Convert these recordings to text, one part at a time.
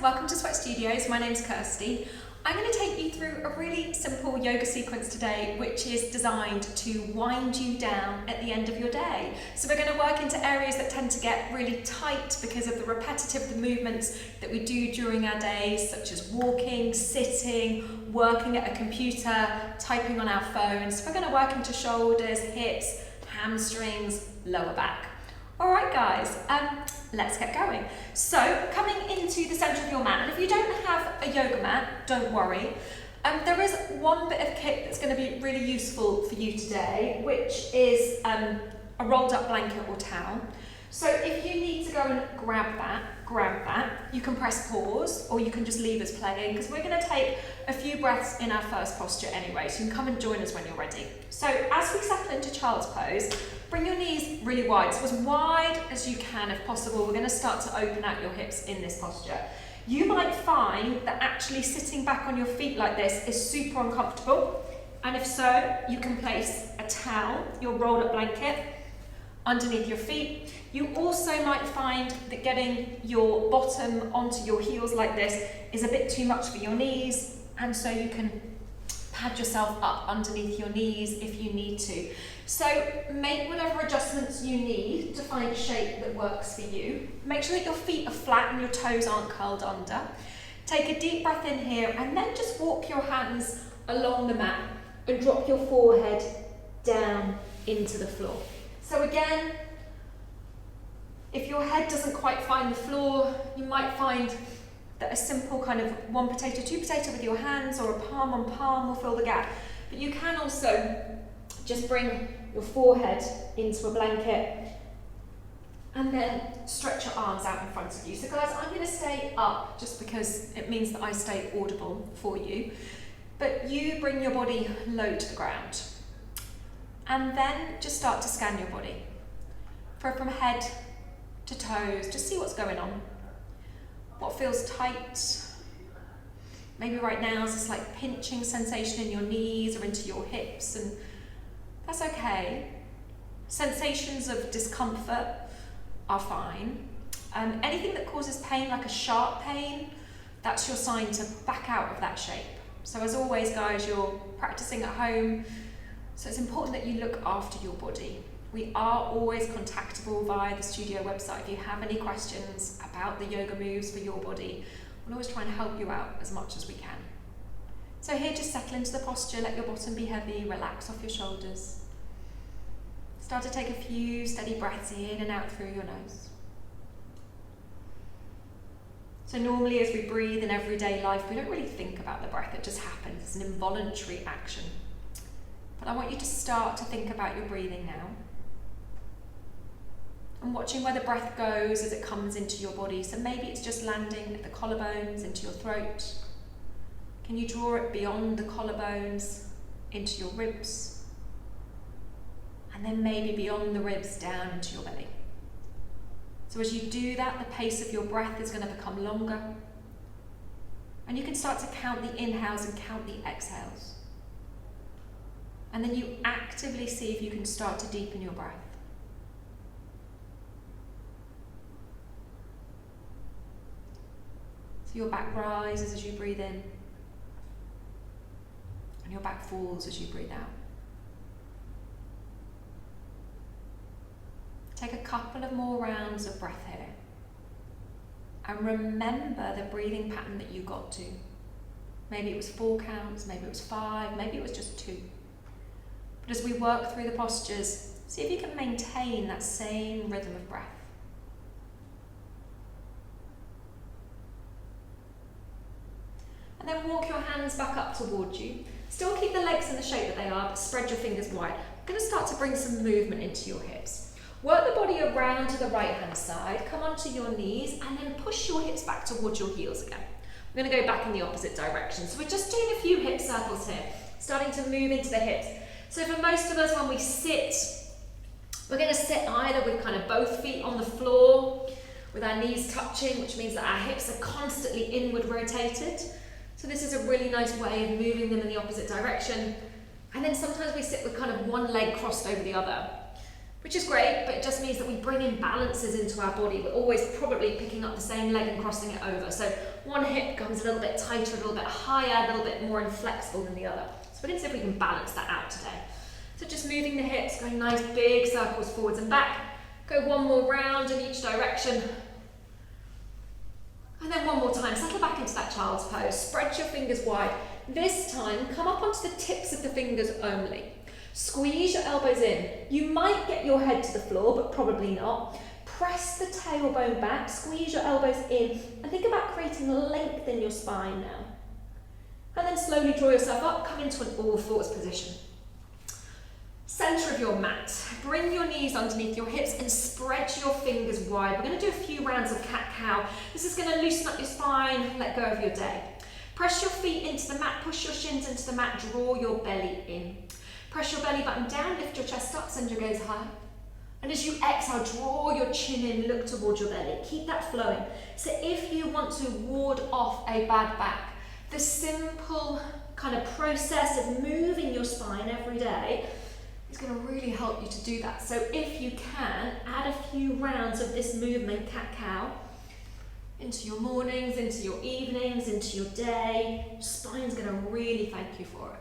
welcome to Sweat Studios. My name's Kirsty. I'm going to take you through a really simple yoga sequence today, which is designed to wind you down at the end of your day. So we're going to work into areas that tend to get really tight because of the repetitive movements that we do during our days, such as walking, sitting, working at a computer, typing on our phones. We're going to work into shoulders, hips, hamstrings, lower back. All right, guys, let's get going. So, coming into the center of your mat, and if you don't have a yoga mat, don't worry. There is one bit of kit that's going to be really useful for you today, which is a rolled up blanket or towel. So if you need to go and grab that. You can press pause, or you can just leave us playing, because we're going to take a few breaths in our first posture anyway, so you can come and join us when you're ready. So as we settle into child's pose, bring your knees really wide, so as wide as you can if possible. We're going to start to open out your hips in this posture. You might find that actually sitting back on your feet like this is super uncomfortable, and if so, you can place a towel, your rolled up blanket, underneath your feet. You also might find that getting your bottom onto your heels like this is a bit too much for your knees, and so you can pad yourself up underneath your knees if you need to. So make whatever adjustments you need to find a shape that works for you. Make sure that your feet are flat and your toes aren't curled under. Take a deep breath in here, and then just walk your hands along the mat and drop your forehead down into the floor. So again, if your head doesn't quite find the floor, you might find that a simple kind of one potato, two potato with your hands, or a palm on palm will fill the gap. But you can also just bring your forehead into a blanket and then stretch your arms out in front of you. So guys, I'm going to stay up just because it means that I stay audible for you. But you bring your body low to the ground. And then just start to scan your body. From head to toes, just see what's going on. What feels tight? Maybe right now is this like pinching sensation in your knees or into your hips, and that's okay. Sensations of discomfort are fine. Anything that causes pain, like a sharp pain, that's your sign to back out of that shape. So as always, guys, you're practicing at home, so it's important that you look after your body. We are always contactable via the studio website. If you have any questions about the yoga moves for your body, we'll always try and help you out as much as we can. So here, just settle into the posture, let your bottom be heavy, relax off your shoulders. Start to take a few steady breaths in and out through your nose. So normally as we breathe in everyday life, we don't really think about the breath, it just happens. It's an involuntary action. But I want you to start to think about your breathing now. And watching where the breath goes as it comes into your body. So maybe it's just landing at the collarbones, into your throat. Can you draw it beyond the collarbones, into your ribs? And then maybe beyond the ribs, down into your belly. So as you do that, the pace of your breath is going to become longer. And you can start to count the inhales and count the exhales. And then you actively see if you can start to deepen your breath. So your back rises as you breathe in, and your back falls as you breathe out. Take a couple of more rounds of breath here. And remember the breathing pattern that you got to. Maybe it was 4 counts, maybe it was 5, maybe it was just 2. But as we work through the postures, see if you can maintain that same rhythm of breath. And then walk your hands back up towards you. Still keep the legs in the shape that they are, but spread your fingers wide. I'm going to start to bring some movement into your hips. Work the body around to the right hand side, come onto your knees, and then push your hips back towards your heels again. We're going to go back in the opposite direction. So we're just doing a few hip circles here, starting to move into the hips. So for most of us, when we sit, we're going to sit either with kind of both feet on the floor, with our knees touching, which means that our hips are constantly inward rotated. So this is a really nice way of moving them in the opposite direction. And then sometimes we sit with kind of one leg crossed over the other, which is great, but it just means that we bring imbalances into our body. We're always probably picking up the same leg and crossing it over. So one hip comes a little bit tighter, a little bit higher, a little bit more inflexible than the other. So we're going to see if we can balance that out today. So just moving the hips, going nice big circles forwards and back. Go one more round in each direction. And then one more time, settle back into that child's pose. Spread your fingers wide. This time, come up onto the tips of the fingers only. Squeeze your elbows in. You might get your head to the floor, but probably not. Press the tailbone back, squeeze your elbows in, and think about creating length in your spine now. And then slowly draw yourself up, come into an all fours position. Centre of your mat. Bring your knees underneath your hips and spread your fingers wide. We're going to do a few rounds of cat-cow. This is going to loosen up your spine, let go of your day. Press your feet into the mat, push your shins into the mat, draw your belly in. Press your belly button down, lift your chest up, send your gaze higher. And as you exhale, draw your chin in, look towards your belly. Keep that flowing. So if you want to ward off a bad back, the simple kind of process of moving your spine every day is going to really help you to do that. So if you can, add a few rounds of this movement, cat-cow, into your mornings, into your evenings, into your day. Your spine's going to really thank you for it.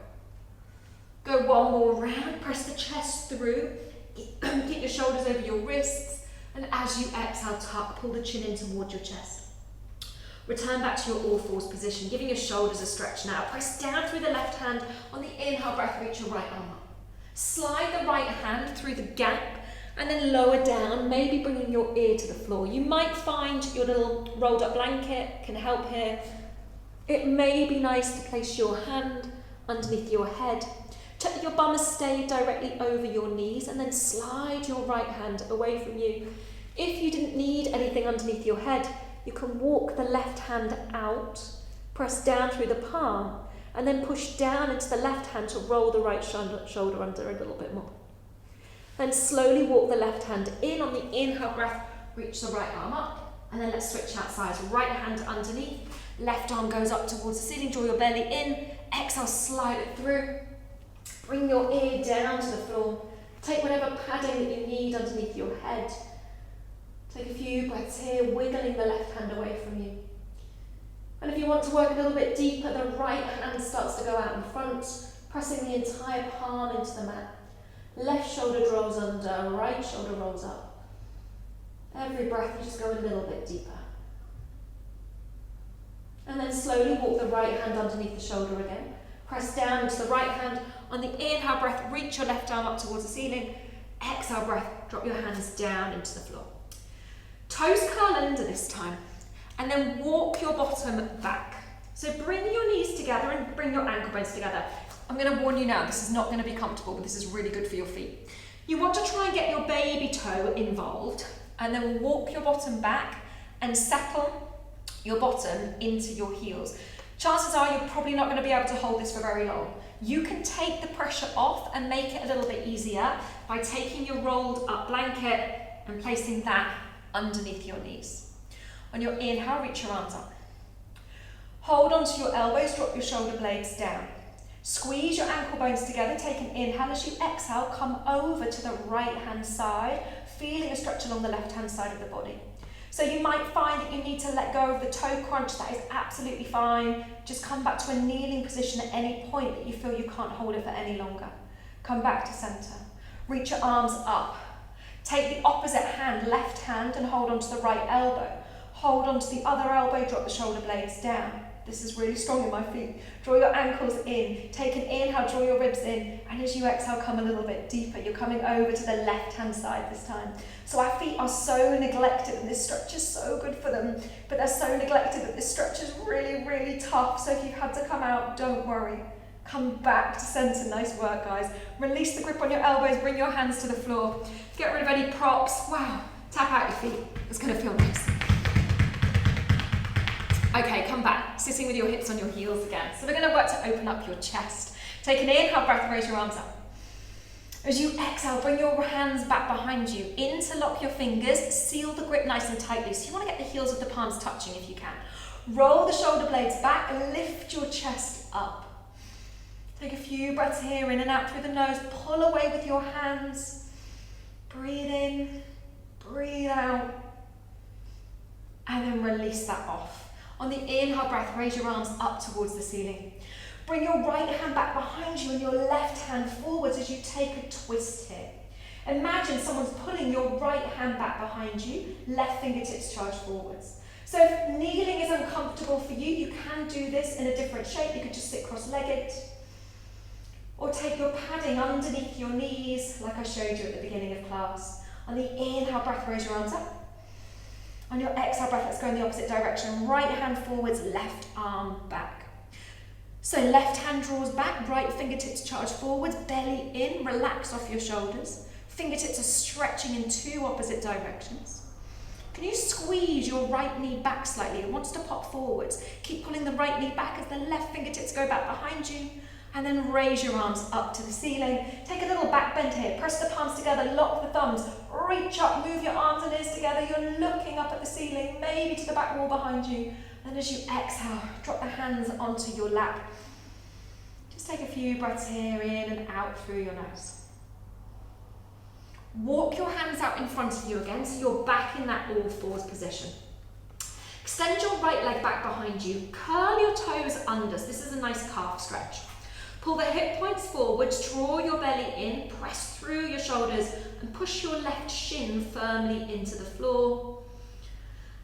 Go one more round, press the chest through, keep your shoulders over your wrists, and as you exhale, tuck, pull the chin in towards your chest. Return back to your all fours position, giving your shoulders a stretch now. Press down through the left hand. On the inhale breath, reach your right arm up. Slide the right hand through the gap and then lower down, maybe bringing your ear to the floor. You might find your little rolled up blanket can help here. It may be nice to place your hand underneath your head. Check that your bum has stayed directly over your knees and then slide your right hand away from you. If you didn't need anything underneath your head, you can walk the left hand out, press down through the palm, and then push down into the left hand to roll the right shoulder under a little bit more. Then slowly walk the left hand in. On the inhale breath, reach the right arm up, and then let's switch out sides. Right hand underneath, left arm goes up towards the ceiling, draw your belly in, exhale, slide it through. Bring your ear down to the floor. Take whatever padding that you need underneath your head. Take a few breaths here, wiggling the left hand away from you. And if you want to work a little bit deeper, the right hand starts to go out in front, pressing the entire palm into the mat. Left shoulder rolls under, right shoulder rolls up. Every breath you just go a little bit deeper. And then slowly walk the right hand underneath the shoulder again. Press down into the right hand. On the inhale breath, reach your left arm up towards the ceiling. Exhale breath, drop your hands down into the floor. Toes curl under this time. And then walk your bottom back. So bring your knees together and bring your ankle bones together. I'm going to warn you now, this is not going to be comfortable, but this is really good for your feet. You want to try and get your baby toe involved, and then walk your bottom back and settle your bottom into your heels. Chances are you're probably not going to be able to hold this for very long. You can take the pressure off and make it a little bit easier by taking your rolled up blanket and placing that underneath your knees. On your inhale, reach your arms up. Hold onto your elbows, drop your shoulder blades down. Squeeze your ankle bones together, take an inhale. As you exhale, come over to the right hand side, feeling a stretch along the left hand side of the body. So you might find that you need to let go of the toe crunch. That is absolutely fine. Just come back to a kneeling position at any point that you feel you can't hold it for any longer. Come back to center. Reach your arms up. Take the opposite hand, left hand, and hold onto the right elbow. Hold onto the other elbow, drop the shoulder blades down. This is really strong in my feet. Draw your ankles in. Take an inhale, draw your ribs in. And as you exhale, come a little bit deeper. You're coming over to the left-hand side this time. So our feet are so neglected, and this stretch is so good for them, but they're so neglected that this stretch is really, really tough. So if you've had to come out, don't worry. Come back to center. Nice work, guys. Release the grip on your elbows. Bring your hands to the floor. Get rid of any props. Wow. Tap out your feet. It's going to feel nice. Okay, come back, sitting with your hips on your heels again. So we're going to work to open up your chest. Take an inhale breath, raise your arms up. As you exhale, bring your hands back behind you. Interlock your fingers, seal the grip nice and tightly. So you want to get the heels of the palms touching if you can. Roll the shoulder blades back and lift your chest up. Take a few breaths here, in and out through the nose. Pull away with your hands. Breathe in, breathe out, and then release that off. On the inhale breath, raise your arms up towards the ceiling. Bring your right hand back behind you and your left hand forwards as you take a twist here. Imagine someone's pulling your right hand back behind you, left fingertips charge forwards. So if kneeling is uncomfortable for you, you can do this in a different shape. You could just sit cross-legged. Or take your padding underneath your knees, like I showed you at the beginning of class. On the inhale breath, raise your arms up. On your exhale breath, let's go in the opposite direction. Right hand forwards, left arm back. So left hand draws back, right fingertips charge forwards, belly in, relax off your shoulders. Fingertips are stretching in two opposite directions. Can you squeeze your right knee back slightly? It wants to pop forwards. Keep pulling the right knee back as the left fingertips go back behind you. And then raise your arms up to the ceiling. Take a little back bend here. Press the palms together, lock the thumbs. Reach up, move your arms and ears together. You're looking up at the ceiling, maybe to the back wall behind you. And as you exhale, drop the hands onto your lap. Just take a few breaths here, in and out through your nose. Walk your hands out in front of you again, so you're back in that all fours position. Extend your right leg back behind you. Curl your toes under. So this is a nice calf stretch. Pull the hip points forwards, draw your belly in, press through your shoulders and push your left shin firmly into the floor.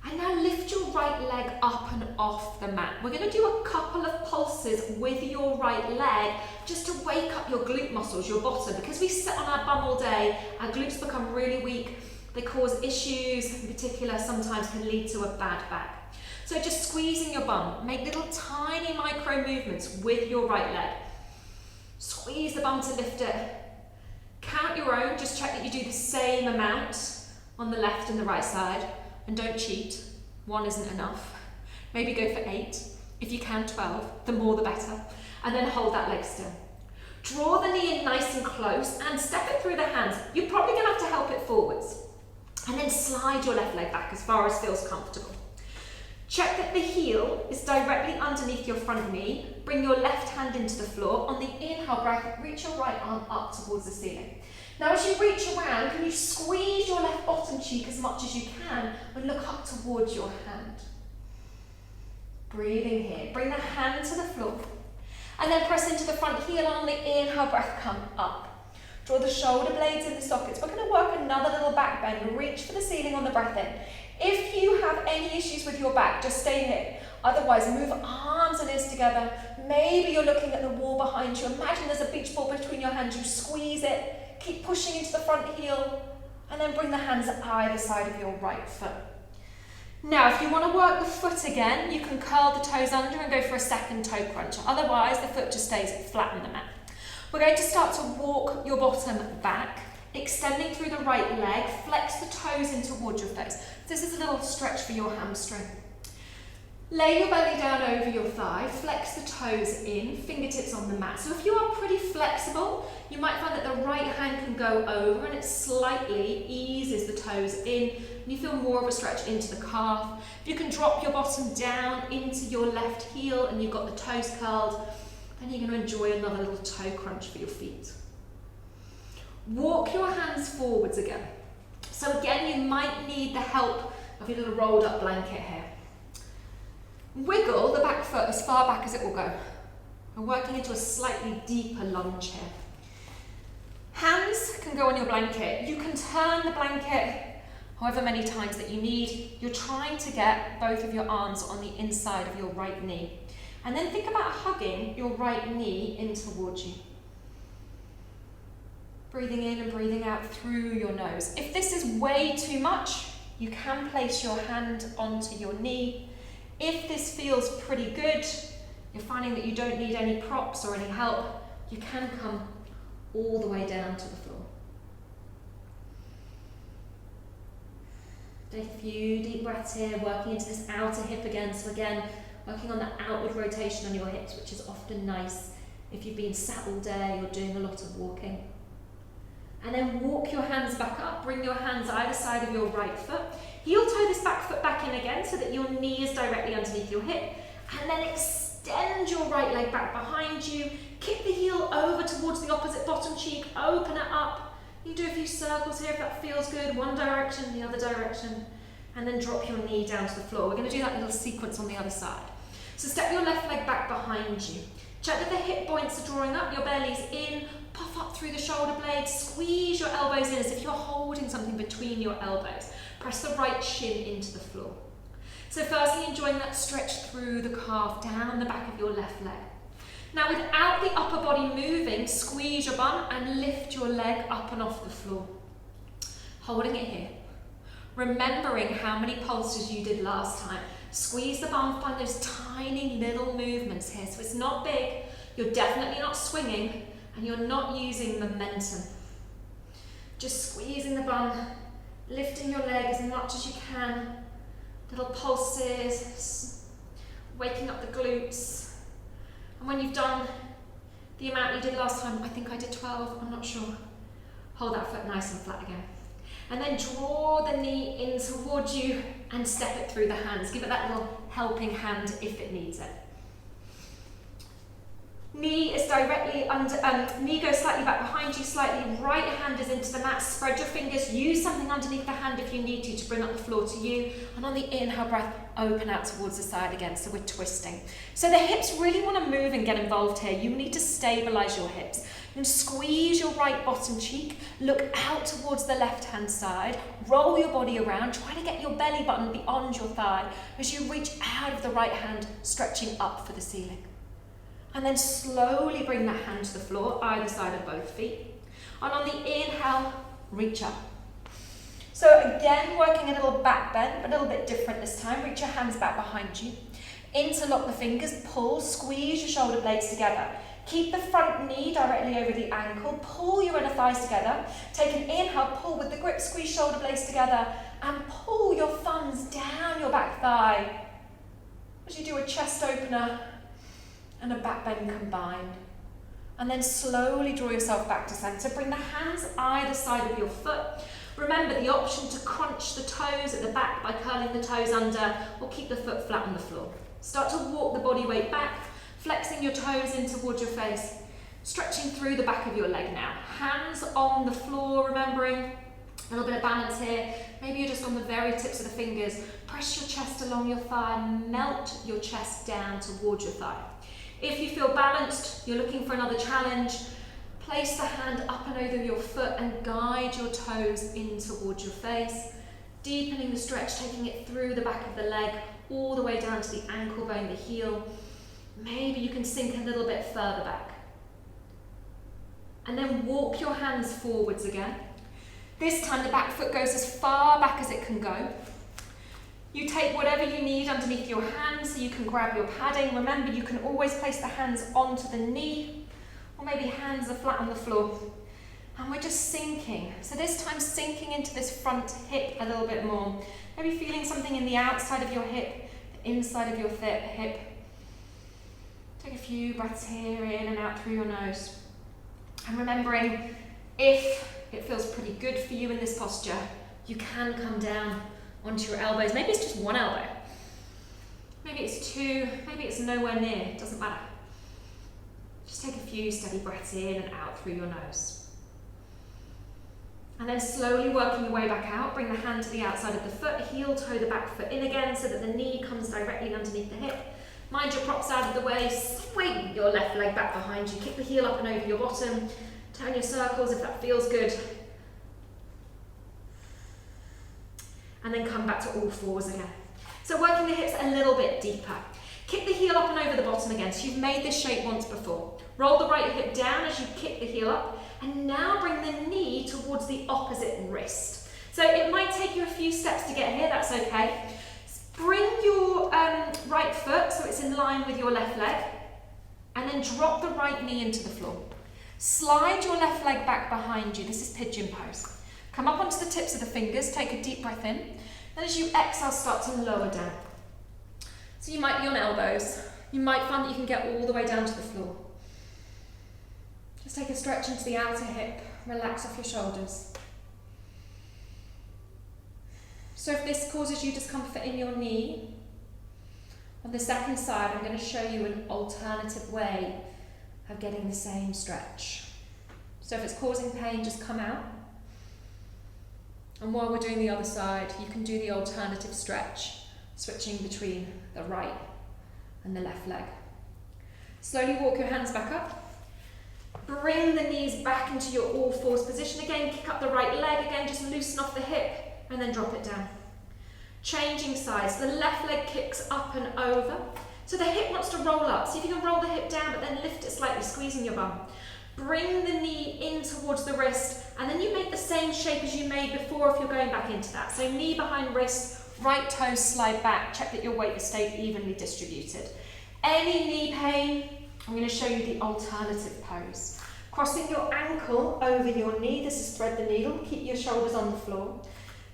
And now lift your right leg up and off the mat. We're going to do a couple of pulses with your right leg just to wake up your glute muscles, your bottom. Because we sit on our bum all day, our glutes become really weak. They cause issues, in particular sometimes can lead to a bad back. So just squeezing your bum, make little tiny micro movements with your right leg. Squeeze the bum to lift it. Count your own, just check that you do the same amount on the left and the right side. And don't cheat, 1 isn't enough. Maybe go for 8. If you can, 12, the more the better. And then hold that leg still. Draw the knee in nice and close and step it through the hands. You're probably gonna have to help it forwards. And then slide your left leg back as far as feels comfortable. Check that the heel is directly underneath your front knee. Bring your left hand into the floor. On the inhale breath, reach your right arm up towards the ceiling. Now as you reach around, can you squeeze your left bottom cheek as much as you can and look up towards your hand. Breathing here. Bring the hand to the floor. And then press into the front heel, and on the inhale breath, come up. Draw the shoulder blades in the sockets. We're going to work another little back bend. Reach for the ceiling on the breath in. If you have any issues with your back, just stay here. Otherwise, move arms and ears together. Maybe you're looking at the wall behind you. Imagine there's a beach ball between your hands. You squeeze it. Keep pushing into the front heel. And then bring the hands at either side of your right foot. Now, if you want to work the foot again, you can curl the toes under and go for a second toe crunch. Otherwise, the foot just stays flat on the mat. We're going to start to walk your bottom back, extending through the right leg. Flex the toes in towards your face. This is a little stretch for your hamstring. Lay your belly down over your thigh, flex the toes in, fingertips on the mat. So if you are pretty flexible, you might find that the right hand can go over and it slightly eases the toes in, and you feel more of a stretch into the calf. If you can drop your bottom down into your left heel and you've got the toes curled, then you're going to enjoy another little toe crunch for your feet. Walk your hands forwards again. So again, you might need the help of your little rolled up blanket here. Wiggle the back foot as far back as it will go. We're working into a slightly deeper lunge here. Hands can go on your blanket. You can turn the blanket however many times that you need. You're trying to get both of your arms on the inside of your right knee. And then think about hugging your right knee in towards you. Breathing in and breathing out through your nose. If this is way too much, you can place your hand onto your knee. If this feels pretty good, you're finding that you don't need any props or any help, you can come all the way down to the floor. Take a few deep breaths here, working into this outer hip again. So again, working on that outward rotation on your hips, which is often nice if you've been sat all day or doing a lot of walking. And then walk your hands back up, bring your hands either side of your right foot. Heel toe this back foot back in again so that your knee is directly underneath your hip. And then extend your right leg back behind you. Kick the heel over towards the opposite bottom cheek, open it up. You can do a few circles here if that feels good, one direction, the other direction, and then drop your knee down to the floor. We're going to do that little sequence on the other side. So step your left leg back behind you. Check that the hip points are drawing up, your belly's in, puff up through the shoulder blades, squeeze your elbows in as if you're holding something between your elbows. Press the right shin into the floor. So firstly, enjoying that stretch through the calf, down the back of your left leg. Now without the upper body moving, squeeze your bum and lift your leg up and off the floor. Holding it here. Remembering how many pulses you did last time. Squeeze the bum, find those tiny little movements here. So it's not big, you're definitely not swinging, and you're not using momentum. Just squeezing the bum, lifting your leg as much as you can. Little pulses, waking up the glutes. And when you've done the amount you did last time, I think I did 12, I'm not sure. Hold that foot nice and flat again. And then draw the knee in towards you and step it through the hands. Give it that little helping hand if it needs it. Knee is directly under, knee goes slightly back behind you, slightly. Right hand is into the mat. Spread your fingers. Use something underneath the hand if you need to bring up the floor to you. And on the inhale breath, open out towards the side again. So we're twisting. So the hips really want to move and get involved here. You need to stabilize your hips. And squeeze your right bottom cheek, look out towards the left-hand side, roll your body around, try to get your belly button beyond your thigh as you reach out of the right hand, stretching up for the ceiling. And then slowly bring that hand to the floor, either side of both feet. And on the inhale, reach up. So again, working a little back bend, but a little bit different this time. Reach your hands back behind you. Interlock the fingers, pull, squeeze your shoulder blades together. Keep the front knee directly over the ankle, pull your inner thighs together, take an inhale, pull with the grip, squeeze shoulder blades together, and pull your thumbs down your back thigh as you do a chest opener and a back bend combined. And then slowly draw yourself back to center. Bring the hands either side of your foot. Remember the option to crunch the toes at the back by curling the toes under, or keep the foot flat on the floor. Start to walk the body weight back, flexing your toes in towards your face, stretching through the back of your leg now. Hands on the floor, remembering a little bit of balance here. Maybe you're just on the very tips of the fingers. Press your chest along your thigh, melt your chest down towards your thigh. If you feel balanced, you're looking for another challenge, place the hand up and over your foot and guide your toes in towards your face, deepening the stretch, taking it through the back of the leg, all the way down to the ankle bone, the heel. Maybe you can sink a little bit further back. And then walk your hands forwards again. This time the back foot goes as far back as it can go. You take whatever you need underneath your hands so you can grab your padding. Remember, you can always place the hands onto the knee, or maybe hands are flat on the floor. And we're just sinking. So this time sinking into this front hip a little bit more. Maybe feeling something in the outside of your hip, the inside of your hip. Take a few breaths here, in and out through your nose. And remembering, if it feels pretty good for you in this posture, you can come down onto your elbows. Maybe it's just one elbow. Maybe it's two, maybe it's nowhere near, it doesn't matter. Just take a few steady breaths in and out through your nose. And then slowly working your way back out, bring the hand to the outside of the foot, heel toe the back foot in again so that the knee comes directly underneath the hip. Mind your props out of the way, swing your left leg back behind you, kick the heel up and over your bottom, turn your circles if that feels good. And then come back to all fours again. So working the hips a little bit deeper. Kick the heel up and over the bottom again. So you've made this shape once before. Roll the right hip down as you kick the heel up, and now bring the knee towards the opposite wrist. So it might take you a few steps to get here, that's okay. Bring your right foot so it's in line with your left leg, and then drop the right knee into the floor. Slide your left leg back behind you. This is pigeon pose. Come up onto the tips of the fingers, take a deep breath in. Then as you exhale, start to lower down. So you might be on elbows. You might find that you can get all the way down to the floor. Just take a stretch into the outer hip. Relax off your shoulders. So if this causes you discomfort in your knee, on the second side, I'm going to show you an alternative way of getting the same stretch. So if it's causing pain, just come out. And while we're doing the other side, you can do the alternative stretch, switching between the right and the left leg. Slowly walk your hands back up. Bring the knees back into your all fours position again. Kick up the right leg again, just loosen off the hip and then drop it down. Changing sides, the left leg kicks up and over. So the hip wants to roll up. See if you can roll the hip down but then lift it slightly, squeezing your bum. Bring the knee in towards the wrist and then you make the same shape as you made before if you're going back into that. So knee behind wrist, right toes slide back. Check that your weight has stayed evenly distributed. Any knee pain, I'm going to show you the alternative pose. Crossing your ankle over your knee, this is thread the needle, keep your shoulders on the floor.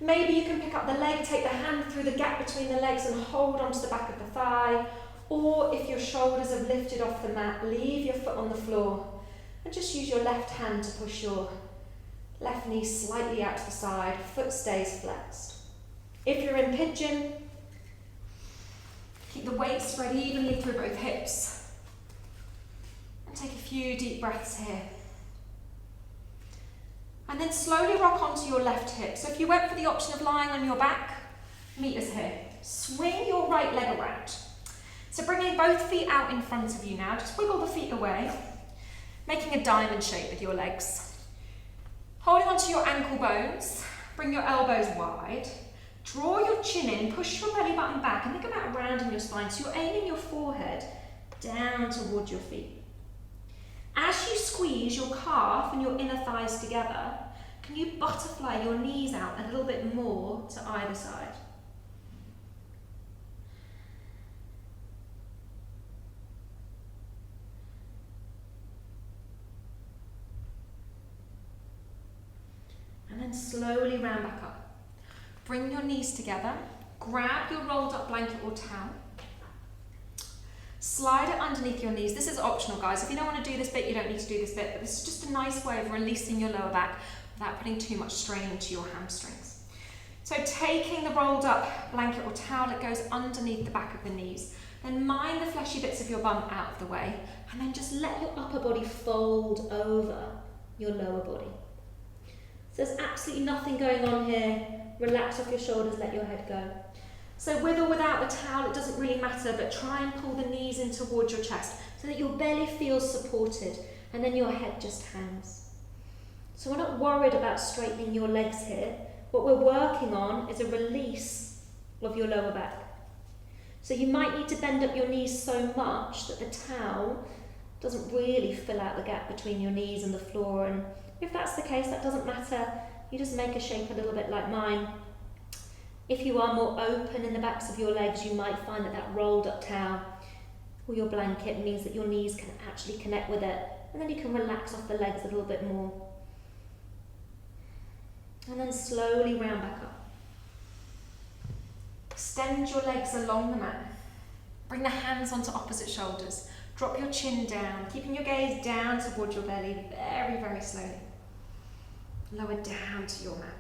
Maybe you can pick up the leg, take the hand through the gap between the legs and hold onto the back of the thigh. Or if your shoulders have lifted off the mat, leave your foot on the floor and just use your left hand to push your left knee slightly out to the side, foot stays flexed. If you're in pigeon, keep the weight spread evenly through both hips. And take a few deep breaths here. And then slowly rock onto your left hip. So if you went for the option of lying on your back, meet us here. Swing your right leg around. So bringing both feet out in front of you now, just wiggle the feet away, making a diamond shape with your legs. Holding onto your ankle bones, bring your elbows wide, draw your chin in, push your belly button back and think about rounding your spine. So you're aiming your forehead down towards your feet. As you squeeze your calf and your inner thighs together, can you butterfly your knees out a little bit more to either side? And then slowly round back up. Bring your knees together, grab your rolled up blanket or towel, slide it underneath your knees. This is optional, guys. If you don't want to do this bit, you don't need to do this bit, but this is just a nice way of releasing your lower back without putting too much strain into your hamstrings. So taking the rolled up blanket or towel, it goes underneath the back of the knees. Then mind the fleshy bits of your bum out of the way, and then just let your upper body fold over your lower body. So there's absolutely nothing going on here. Relax off your shoulders, let your head go. So with or without the towel, it doesn't really matter, but try and pull the knees in towards your chest so that your belly feels supported and then your head just hangs. So we're not worried about straightening your legs here. What we're working on is a release of your lower back. So you might need to bend up your knees so much that the towel doesn't really fill out the gap between your knees and the floor. And if that's the case, that doesn't matter. You just make a shape a little bit like mine. If you are more open in the backs of your legs, you might find that that rolled up towel or your blanket means that your knees can actually connect with it. And then you can relax off the legs a little bit more. And then slowly round back up. Extend your legs along the mat. Bring the hands onto opposite shoulders. Drop your chin down, keeping your gaze down towards your belly, very, very slowly. Lower down to your mat.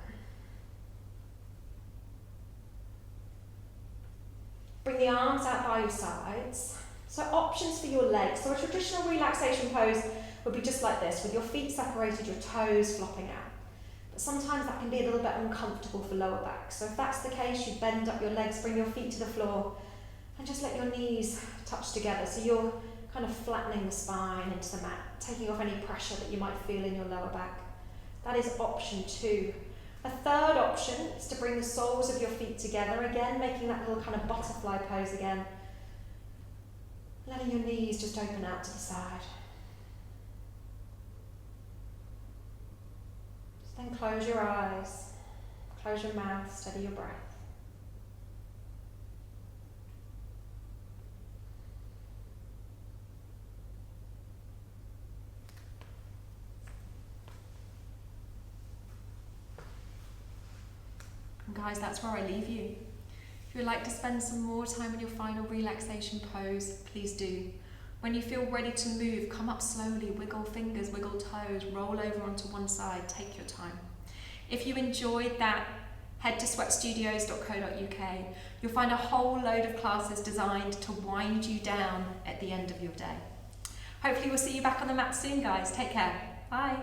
Bring the arms out by your sides. So options for your legs. So a traditional relaxation pose would be just like this, with your feet separated, your toes flopping out. But sometimes that can be a little bit uncomfortable for lower back. So if that's the case, you bend up your legs, bring your feet to the floor, and just let your knees touch together. So you're kind of flattening the spine into the mat, taking off any pressure that you might feel in your lower back. That is option 2. A third option is to bring the soles of your feet together again, making that little kind of butterfly pose again. Letting your knees just open out to the side. Just then close your eyes, close your mouth, steady your breath. And guys, that's where I leave you. If you'd like to spend some more time in your final relaxation pose, please do. When you feel ready to move, come up slowly, wiggle fingers, wiggle toes, roll over onto one side, take your time. If you enjoyed that, head to sweatstudios.co.uk. You'll find a whole load of classes designed to wind you down at the end of your day. Hopefully we'll see you back on the mat soon, guys. Take care. Bye.